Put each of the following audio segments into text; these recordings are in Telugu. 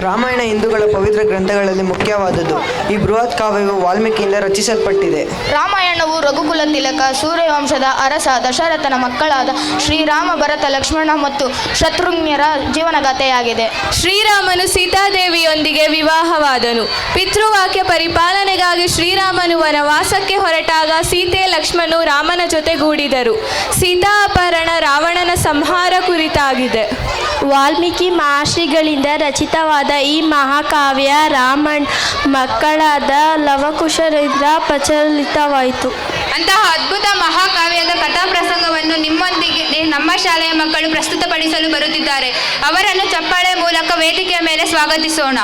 ರಾಮಾಯಣ ಹಿಂದೂಗಳ ಪವಿತ್ರ ಗ್ರಂಥಗಳಲ್ಲಿ ಮುಖ್ಯವಾದುದು. ಈ ಬೃಹತ್ ಕಾವ್ಯವು ವಾಲ್ಮೀಕಿಯಿಂದ ರಚಿಸಲ್ಪಟ್ಟಿದೆ. ರಾಮಾಯಣವು ರಘುಕುಲ ತಿಲಕ ಸೂರ್ಯವಂಶದ ಅರಸ ದಶರಥನ ಮಕ್ಕಳಾದ ಶ್ರೀರಾಮ, ಭರತ, ಲಕ್ಷ್ಮಣ ಮತ್ತು ಶತ್ರುಘ್ನರ ಜೀವನಗಾಥೆಯಾಗಿದೆ. ಶ್ರೀರಾಮನು ಸೀತಾದೇವಿಯೊಂದಿಗೆ ವಿವಾಹವಾದನು. ಪಿತೃವಾಕ್ಯ ಪರಿಪಾಲನೆಗಾಗಿ ಶ್ರೀರಾಮನು ವನವಾಸಕ್ಕೆ ಹೊರಟಾಗ ಸೀತೆ, ಲಕ್ಷ್ಮಣನು ರಾಮನ ಜೊತೆಗೂಡಿದರು. ಸೀತಾ ಅಪಹರಣ ರಾವಣನ ಸಂಹಾರ ಕುರಿತಾಗಿದೆ. ವಾಲ್ಮೀಕಿ ಮಹರ್ಷಿಗಳಿಂದ ರಚಿತವಾದ ಈ ಮಹಾಕಾವ್ಯ ರಾಮನ ಮಕ್ಕಳಾದ ಲವಕುಶರಿಂದ ಪ್ರಚಲಿತವಾಯಿತು. ಅಂತಹ ಅದ್ಭುತ ಮಹಾಕಾವ್ಯದ ಕಥಾಪ್ರಸಂಗವನ್ನು ನಿಮ್ಮೊಂದಿಗೆ ನಮ್ಮ ಶಾಲೆಯ ಮಕ್ಕಳು ಪ್ರಸ್ತುತಪಡಿಸಲು ಬರುತ್ತಿದ್ದಾರೆ. ಅವರನ್ನು ಚಪ್ಪಾಳೆ ಮೂಲಕ ವೇದಿಕೆಯ ಮೇಲೆ ಸ್ವಾಗತಿಸೋಣ.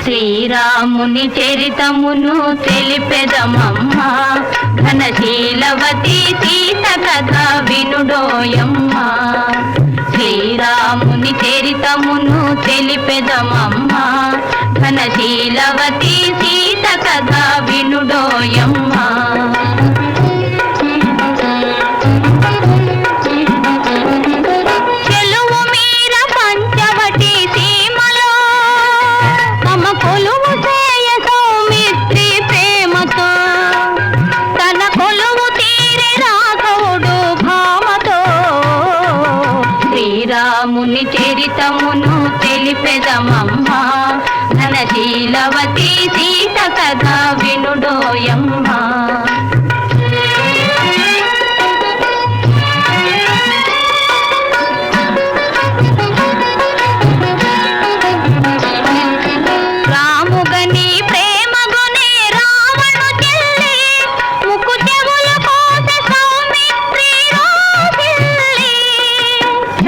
శ్రీరాముని చరితమును తెలిపెదమమ్మ, ఘనశీలవతి సీత కథ వినుడోయమ్మ. శ్రీరాముని చరితమును తెలిపెదమమ్మ, ఘనశీలవతి సీత కథ వినుడోయమ్మ. శ్రీరాముని చరితమును తెలిపెదమమ్మ, ఘనశీలవతి సీత కథ వినుడోయమ్మ. రాముగని ప్రేమగునే రావణు చెల్లి, ముక్కు చెవులు కోసె సౌమిత్రి రోగిల్లి.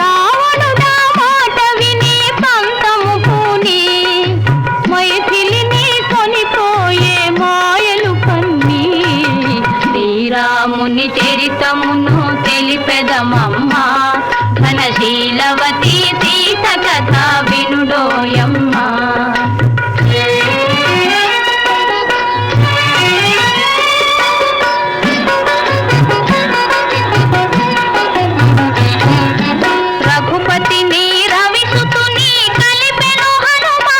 రావణుడా మాట విని పంతము పూని, మైథిలిని కొనిపోయే మాయలు కన్ని. శ్రీరాముని చరితమును తెలిపెదమమ్మ, ఘనశీలవతి సీత కథ వినుడోయమ్మ. రఘుపతిని రవిసుతుని కలిపెను హనుమా,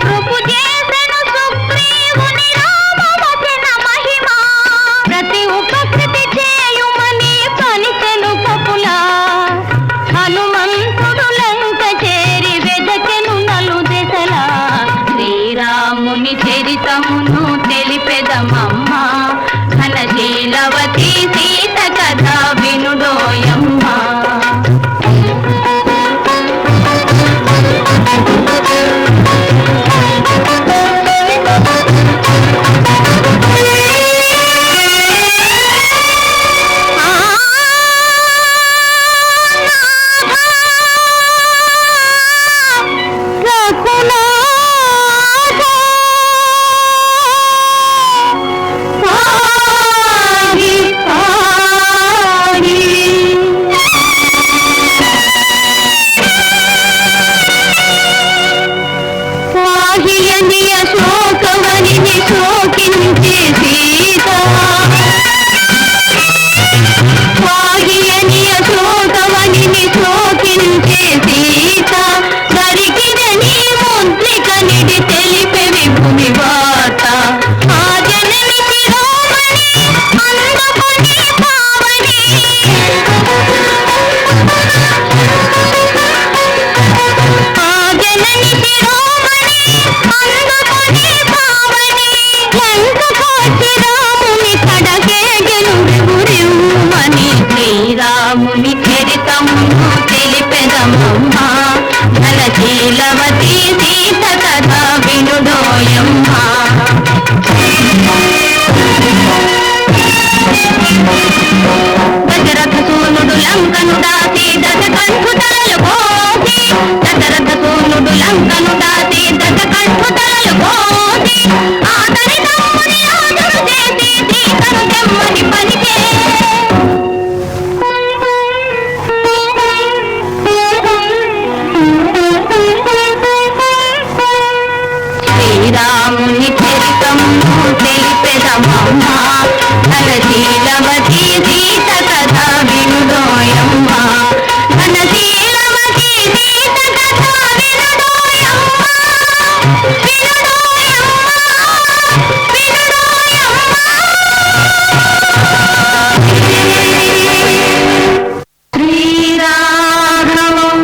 కృపు చేసెను సుగ్రీవుని రామవచన మహిమా. ప్రతి ఉపకృతి చేయుమని పలికెను కపులా, హనుమంతుడు లంక చేరి వెదకెను నలుదెసలా. శ్రీరాముని చరితమును తెలిపెదమమ్మ, ఘనశీలవతి సీత కథ వినుడోయమ్మ. శోకవనిని శోకించే సీత, వాగియనియ శోకవనిని శోకించే సీత. దరికిదని ముద్రిక నిడి తెలిపే విభుని వార్త. ఆ జనని శిరోమణి అందుకొని పావని, ఆ జనని శిరోమణి అందుకొని పావని. లంకకోటి రాముని కడగేగెను రివురివ్వుమని. శ్రీరాముని చరితమును తెలిపెదమమ్మ, ఘనశీలవతి సీత కథ వినుడోయమ్మ. దశరథ సూనుడు లంక లంకను దాటి దశకంఠుతలలు కోసి దశరథ సూనుడు లంకను దాటి దశకంఠుతలలు కోసి ఆతని తమ్ముని రాజును చేసి సీతను తెమ్మని పలికే శ్రీరాముని చరితము తెలిపెదమమ్మ ఘనశీలవతి సీత కథ వినుడోయమ్మ ఘనశీలవతి సీత కథ వినుడోయమ్మ శ్రీరాఘవం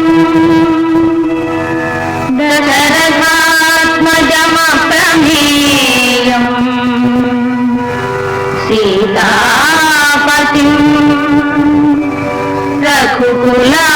దశరథాత్మజమప్రమేయం సీతాపతిం రఘుకులాన్వయ